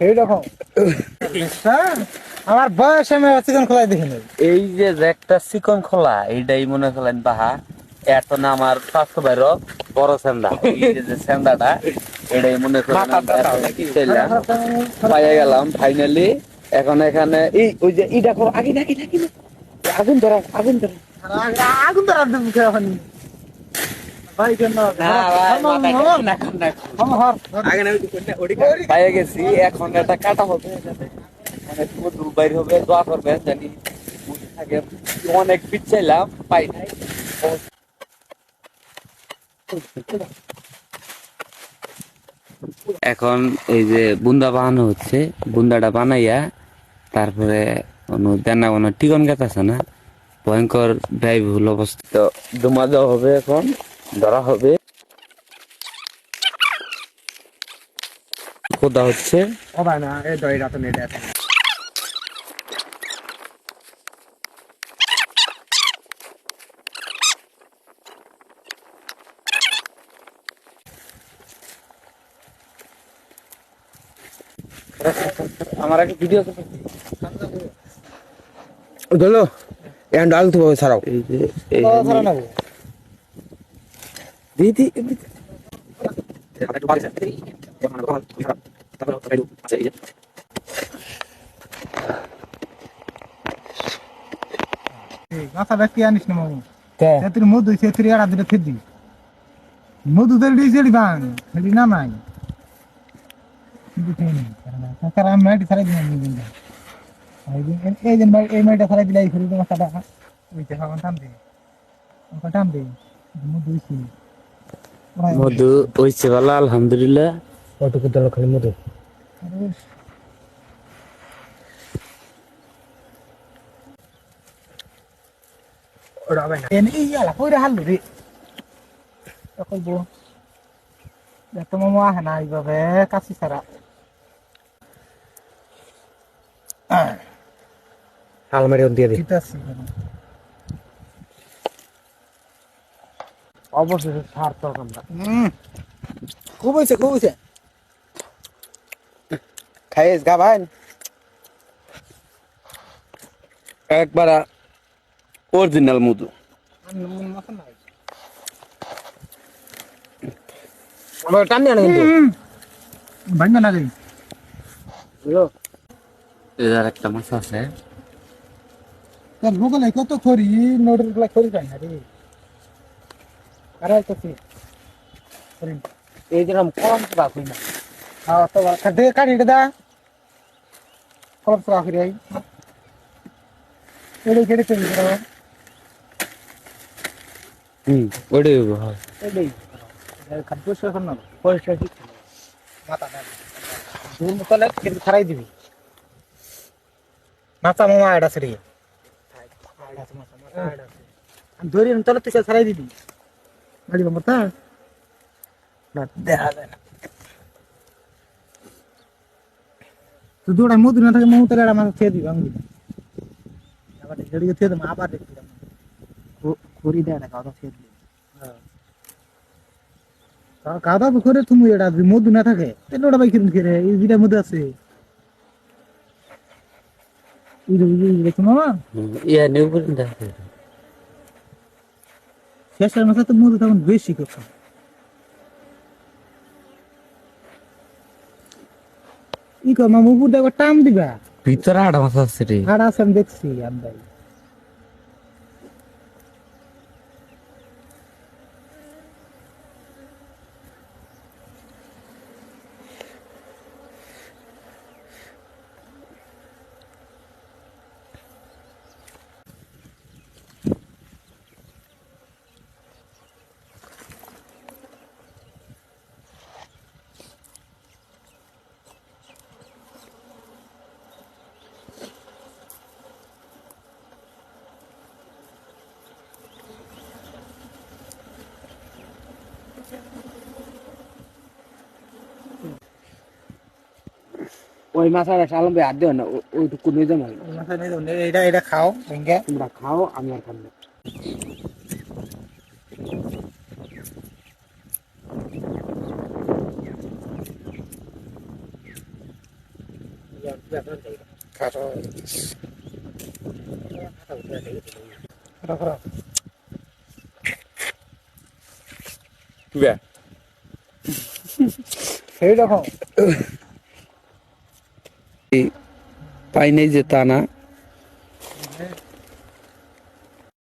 এইরকম আমার বয়স আমি চিকন খোলাই দেখিনি। এই যে একটা চিকন খোলা এইটাই মনে করেন বাহা এত না আমার 500 বাইরো বড় সেন্দা এই যে সেন্দাটা এটাই মনে করেন পাইয়া গেলাম ফাইনালি। এখন এখানে এই ওই যে ইটা করো আগে নাকি নাকি আগুন ধরা আগুন ধরা আগুন তো রাখতে মুখে এখন ভাই কেন পাইয়া গেছি। এখন এটা কাটা হবে অনেক মধু বাইর হবে দোয়া করবেন জানি মধু থাকে। অনেক পিছাইলাম পাই নাই। এখন এই যে বুন্দা বানানো হচ্ছে, বুন্দাটা বানাইয়া তারপরে দেনা কোনো টিকন গাছ আছে না ভয়ঙ্কর ব্যয়বহুল অবস্থিত জমা দেওয়া হবে। এখন ধরা হবে খোদা হচ্ছে না এই দইটা তো নেটে আছে। আমার একটা ভিডিও গেল এন্ড আলু তো ছাড়াও এই যে ধরা না দিদি মাথা ব্যক্তি আনিস না মামু তুই মধু তুই আর দিতে ফের দি মধু তোর দিয়েছি বাং ফেরি না নাই কারণ আমি মাটি ছাড়াই দিলাম এই দিন এই মাটিটা ছাড়াই দিলাই ফেরি তোমার কাটা ওইটা এখন টান দে মধু হয়েছি মধু হইছে ভালো আলহামদুলিল্লাহ। কতটুকু দল খালি মতো মামু আহে না এইভাবে কাছি ছাড়া আলমারি দিয়ে দিই অবশেষে সার্থক আমরা খুব হয়েছে খাইস গা ভাই একবার অরিজিনাল মধু টান না কিন্তু ভাঙবে না রে এটার একটা মাছ আছে তোর ভূগোলে কত খড়ি নোটের গুলা খড়ি পাই না রে আরে কত এই যেরকম কম রাখুই না হ্যাঁ তো কাটে কাটিটা দা কলপ রাখি রে এড়ে কেড়ে চলে যাও ওটাই এড়ে খাদ্য শেষ না পয়সা ঠিক মাথা না দুন তলে কেটে ছাড়াই দিবি মাথা মামা আড়া সরি আমি ধরি তলে তুই ছাড়াই দিবি গাড়ি মাথা না দেখা যায় না তো দৌড়া মধু না থাকে মমতার এরা মাথা খেয়ে দিবি আমি আবার গাড়ি খেয়ে দেবো আবার দেখবি খড়ি দেয় না খাওয়া খেয়ে দিবি খাওয়া দাওয়া করে তুমি এটা মধু না থাকে তাহলে ওটা ভাই কিরম খেয়ে এই যেটা মধু আছে মামা ইয়া নিউ পর্যন্ত শেষের মাথা তো মধু তখন বেশি কথা ই কর মামু উপর দেখো টান দিবা ভিতরে আড়া মাছ আছে রে আর আছে আমি দেখছি আমরা ওই মাছের সালাম ভাই হাত দিও না ওইটুকু নিয়ে যাবো এটা খাও ভেঙ্গে তোমরা খাও আমি আর খাবো সেই রকম পাই নাই যে তা না,